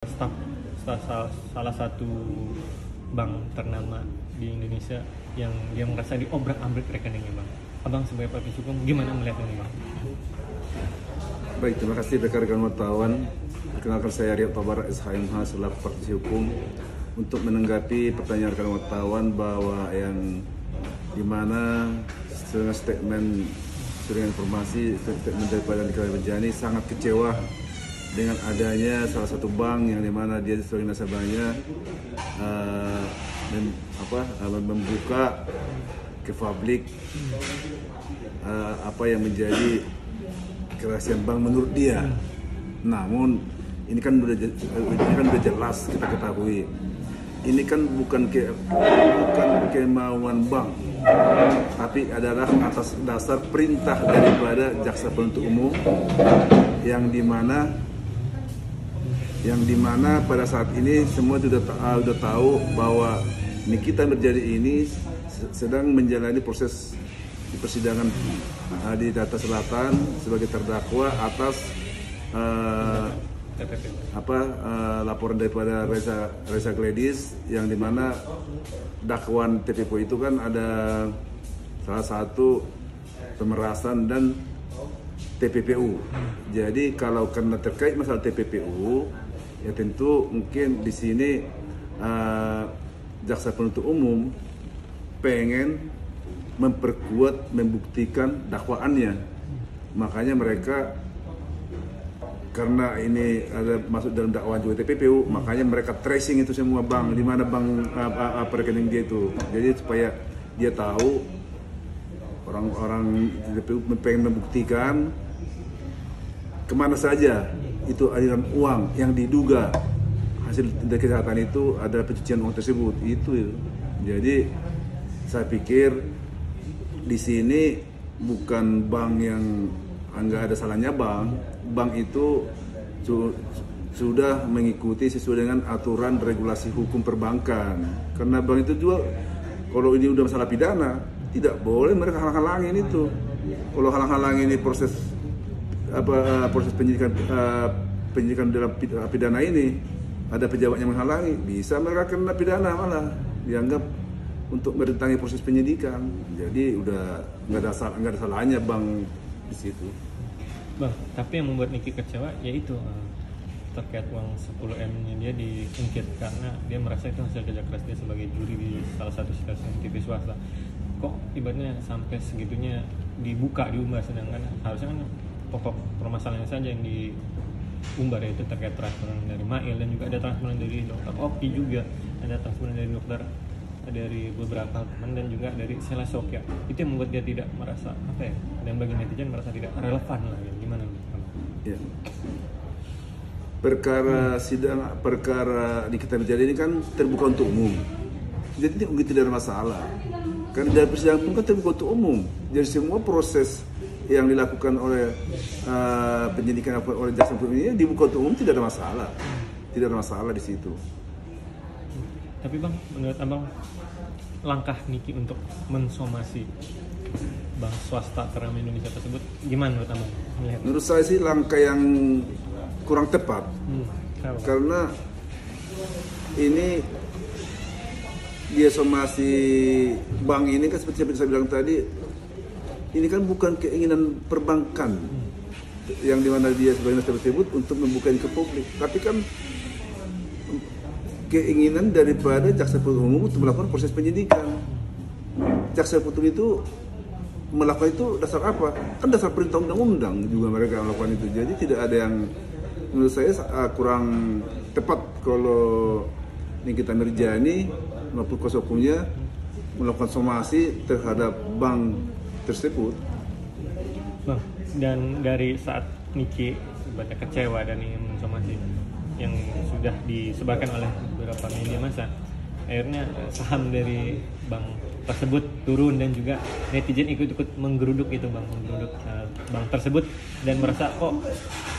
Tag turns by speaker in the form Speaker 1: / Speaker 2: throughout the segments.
Speaker 1: staf salah satu bank ternama di Indonesia yang dia merasa diobrak-abrik rekeningnya, Bang. Abang sebagai praktisi hukum gimana melihat ini, Bang?
Speaker 2: Baik, terima kasih rekan-rekan wartawan. Perkenalkan saya Riat Tabarak SHMH selaku praktisi hukum untuk menanggapi pertanyaan rekan wartawan bahwa yang dimana statement informasi daripada Nikita Mirjani sangat kecewa dengan adanya salah satu bank yang dimana dia sebagai nasabahnya membuka ke publik apa yang menjadi kerahasiaan bank menurut dia. Namun ini kan udah jelas kita ketahui. Ini kan bukan kemauan bank, tapi adalah atas dasar perintah daripada jaksa penuntut umum yang dimana pada saat ini semua sudah tahu bahwa Nikita Mirjani ini sedang menjalani proses di persidangan di Jakarta Selatan sebagai terdakwa atas laporan daripada Reza Gladys, yang dimana dakwaan TPPU itu kan ada salah satu pemerasan dan TPPU. Jadi kalau karena terkait masalah TPPU, ya tentu mungkin di sini jaksa penuntut umum pengen memperkuat, membuktikan dakwaannya. Makanya mereka, karena ini ada masuk dalam dakwaan juga TPPU, makanya mereka tracing itu semua bank, di mana bank apa rekening dia itu. Jadi supaya dia tahu, orang-orang TPPU pengen membuktikan kemana saja itu aliran uang yang diduga hasil tindak kejahatan itu ada pencucian uang tersebut. Itu. Jadi saya pikir di sini bukan bank yang nggak ada salahnya bank itu sudah mengikuti sesuai dengan aturan regulasi hukum perbankan. Karena bank itu juga kalau ini udah masalah pidana tidak boleh mereka halang-halangin itu. Kalau halang-halangin ini proses penyidikan dalam pidana ini, ada pejabat yang menghalangi, bisa mereka kena pidana, malah dianggap untuk merintangi proses penyidikan. Jadi udah nggak ada salahnya bank di situ.
Speaker 1: Bang, tapi yang membuat Niki kecewa yaitu terkait uang 10M-nya dia diungkit karena dia merasa itu hasil kerja keras dia sebagai juri di salah satu stasiun TV swasta. Kok ibaratnya sampai segitunya diumbar, sedangkan harusnya kan pokok permasalahannya saja yang diumbar, yaitu terkait transferan dari Mail, dan juga ada transferan dari Dr. Oki, juga ada transferan dari dokter dari beberapa teman, dan juga dari Sela Sokya. Itu yang membuat dia tidak merasa dan bagi netizen merasa tidak relevan lah. Gimana?
Speaker 2: Ya. Perkara Nikita Mirjani ini kan terbuka untuk umum, jadi tidak ada masalah. Karena dari persidangan pun kan terbuka untuk umum, jadi semua proses yang dilakukan oleh penyidikan oleh jaksa penuntut umum ini dibuka untuk umum, tidak ada masalah di situ.
Speaker 1: Tapi Bang, menurut Abang, langkah Niki untuk mensomasi bank swasta ternama Indonesia tersebut gimana menurut Abang?
Speaker 2: Menurut saya sih langkah yang kurang tepat. Karena ini dia somasi bank ini kan seperti saya bilang tadi, ini kan bukan keinginan perbankan yang dimana dia sebagai nasabah tersebut untuk membuka ini ke publik, tapi kan keinginan daripada jaksa penuntut umum untuk melakukan proses penyidikan. Jaksa penuntut itu melakukan itu dasar apa? Kan dasar perintah undang-undang juga mereka melakukan itu. Jadi tidak ada yang, menurut saya kurang tepat kalau Nikita Mirjani maupun kuasa hukumnya melakukan somasi terhadap bank tersebut.
Speaker 1: Bang, dan dari saat Niki ibaratnya kecewa dan ingin mensomasi yang sudah disebarkan oleh beberapa media massa, akhirnya saham dari bank tersebut turun, dan juga netizen ikut-ikut menggeruduk bank tersebut, dan merasa kok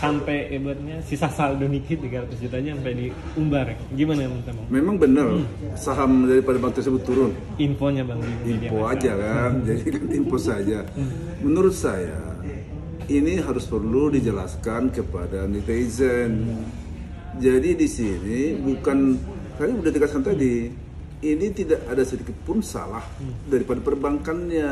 Speaker 1: sampai ibaratnya sisa saldo Niki 300 juta aja sampai diumbar. Gimana Bang?
Speaker 2: Memang benar saham daripada bank tersebut turun.
Speaker 1: Infonya Bang,
Speaker 2: info aja kan, jadi kan info saja. Menurut saya ini harus perlu dijelaskan kepada netizen. Jadi di sini bukan, tadi udah dikatakan tadi, ini tidak ada sedikit pun salah daripada perbankannya.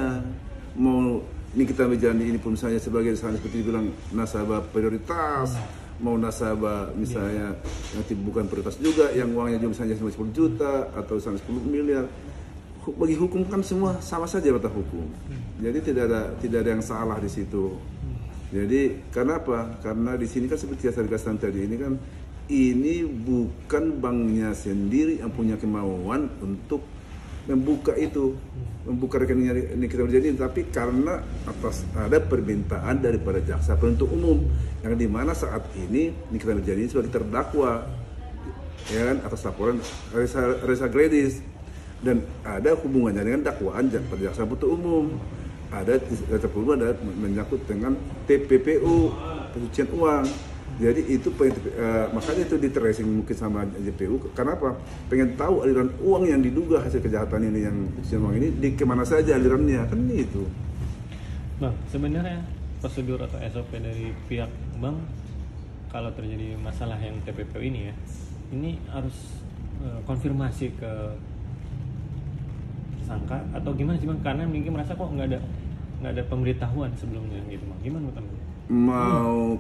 Speaker 2: Mau ini kita menjalani ini pun misalnya sebagai seperti dibilang nasabah prioritas, mau nasabah misalnya yang bukan prioritas juga, yang uangnya juga misalnya 10 juta atau 10 miliar. Bagi hukum kan semua sama saja mata hukum. Jadi tidak ada yang salah di situ. Jadi karena apa? Karena di sini kan seperti saya katakan tadi, ini bukan banknya sendiri yang punya kemauan untuk membuka rekeningnya ini kita terjadi, tapi karena atas ada permintaan daripada jaksa penuntut umum yang dimana saat ini kita terjadi sebagai terdakwa, ya kan, atas laporan Reza Gladys, dan ada hubungannya dengan dakwaan jaksa penuntut umum. Ada menyangkut dengan TPPU, pencucian uang. Jadi itu makanya itu di tracing mungkin sama JPU. Kenapa? Pengen tahu aliran uang yang diduga hasil kejahatan ini, yang pencucian uang ini di kemana saja alirannya, kan itu.
Speaker 1: Bang, sebenarnya prosedur atau SOP dari pihak bank kalau terjadi masalah yang TPPU ini ya, ini harus konfirmasi ke tersangka atau gimana sih bang? Karena mungkin merasa kok nggak ada pemberitahuan sebelumnya gitu bang. Gimana bang?
Speaker 2: Mau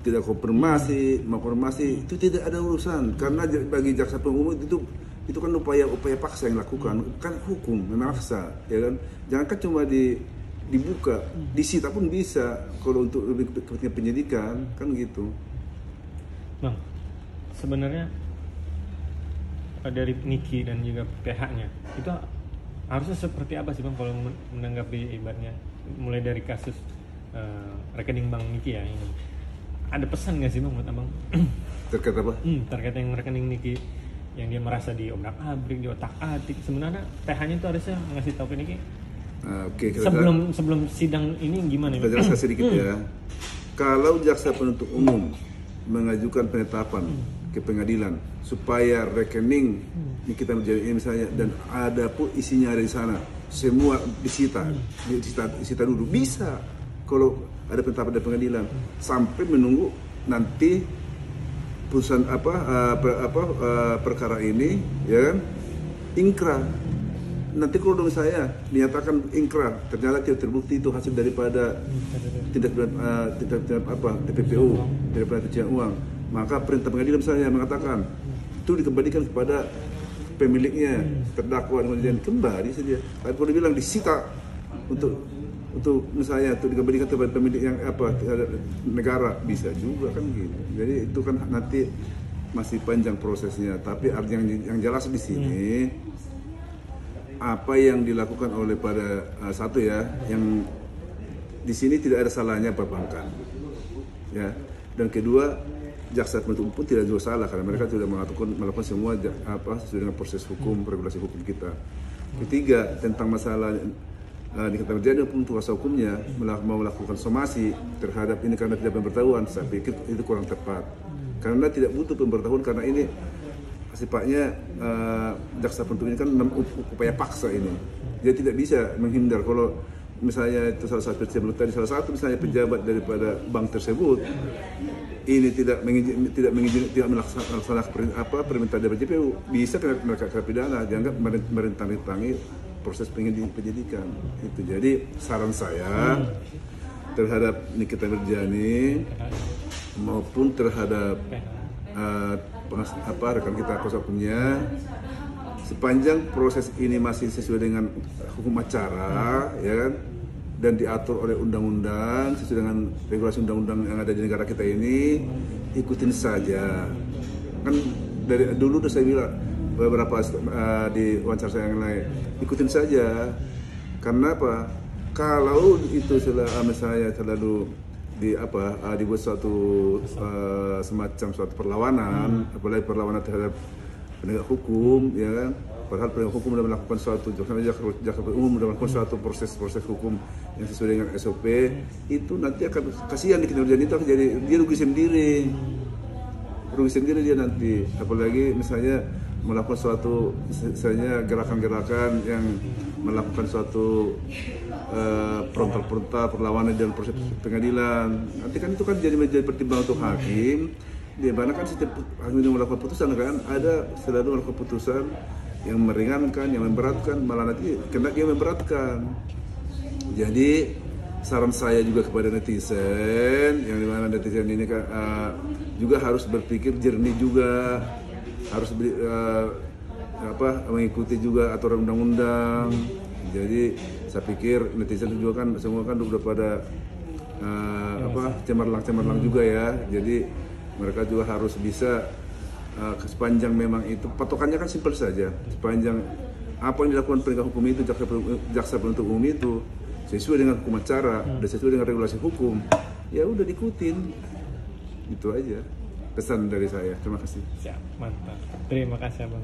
Speaker 2: tidak konfirmasi, mau konfirmasi itu tidak ada urusan, karena bagi jaksa penuntut umum itu kan upaya paksa yang dilakukan, kan hukum memaksa, ya kan. Jangan kan cuma dibuka, disita pun bisa kalau untuk lebih kepentingan penyidikan, kan gitu.
Speaker 1: Bang, sebenarnya dari Niki dan juga PH-nya itu harusnya seperti apa sih bang kalau menanggapi ibaratnya mulai dari kasus rekening bank Niki ya ini? Ada pesan nggak sih bang buat abang?
Speaker 2: Terkait apa?
Speaker 1: Terkait yang rekening Niki yang dia merasa diobrak-abrik, diotak-atik. Sebenarnya PH-nya itu harusnya ngasih tahu ke Niki.
Speaker 2: Oke,
Speaker 1: sebelum sidang ini gimana?
Speaker 2: Kita jelaskan sedikit ya. Kalau jaksa penuntut umum mengajukan penetapan ke pengadilan supaya rekening ini kita menjadi misalnya dan ada pun isinya ada di sana, semua disita dulu bisa. Kalau ada penetapan dari pengadilan sampai menunggu nanti putusan perkara ini, ya kan, ingkrah. Nanti kalau misalnya dinyatakan ingkrah, ternyata tidak terbukti itu hasil daripada tindak TPPU, daripada pencucian uang, maka perintah pengadilan misalnya mengatakan itu dikembalikan kepada pemiliknya, terdakwa, kemudian kembali saja. Tapi kalau dibilang disita untuk misalnya itu dikembalikan kepada pemilik yang negara, bisa juga kan gitu. Jadi itu kan nanti masih panjang prosesnya. Tapi yang jelas di sini apa yang dilakukan oleh pada satu ya, yang di sini tidak ada salahnya perbankan, ya. Dan kedua, jaksa penuntut umum pun tidak juga salah karena mereka sudah melakukan semua sesuai dengan proses hukum, regulasi hukum kita. Ketiga, tentang masalah dikatakan terjadi untuk kuasa hukumnya mau melakukan somasi terhadap ini karena tidak pemberitahuan, saya pikir itu kurang tepat. Karena tidak butuh pemberitahuan, karena ini sifatnya jaksa penuntut ini kan upaya paksa ini. Dia tidak bisa menghindar. Kalau misalnya itu salah satu misalnya pejabat daripada bank tersebut ini tidak melaksanakan permintaan dari JPU, bisa mereka kena pidana, dianggap merintang-rintangi proses penyidikan itu. Jadi saran saya terhadap Nikita Mirjani maupun terhadap rekan kita kuasa hukumnya, sepanjang proses ini masih sesuai dengan hukum acara, ya kan, dan diatur oleh undang-undang sesuai dengan regulasi undang-undang yang ada di negara kita ini, ikutin saja. Kan dari dulu udah saya bilang beberapa di wawancara saya yang lain, ikutin saja. Karena apa? Kalau itu misalnya terlalu dibuat suatu semacam suatu perlawanan, apalagi perlawanan terhadap penegak hukum, ya kan? Padahal penegak hukum sudah melakukan suatu jaksa umum sudah melakukan suatu proses hukum yang sesuai dengan SOP, itu nanti akan kasihan di kinerja itu, jadi dia rugi sendiri dia nanti. Apalagi misalnya melakukan suatu misalnya gerakan-gerakan yang melakukan suatu frontal perlawanan dalam proses pengadilan, nanti kan itu kan jadi menjadi pertimbangan untuk hakim di mana kan setiap hakim yang melakukan putusan kan ada selalu melakukan putusan yang meringankan, yang memberatkan, malah nanti kena yang memberatkan. Jadi saran saya juga kepada netizen, yang dimana netizen ini kan juga harus berpikir jernih juga, harus mengikuti juga aturan undang-undang. Jadi saya pikir netizen juga kan semua kan udah pada cemerlang juga ya. Jadi mereka juga harus bisa sepanjang memang itu patokannya kan simpel saja, sepanjang apa yang dilakukan penegak hukum itu, jaksa penuntut umum itu sesuai dengan hukum acara dan sesuai dengan regulasi hukum, ya udah diikutin. Itu aja pesan dari saya. Terima kasih.
Speaker 1: Siap, mantap. Terima kasih Abang.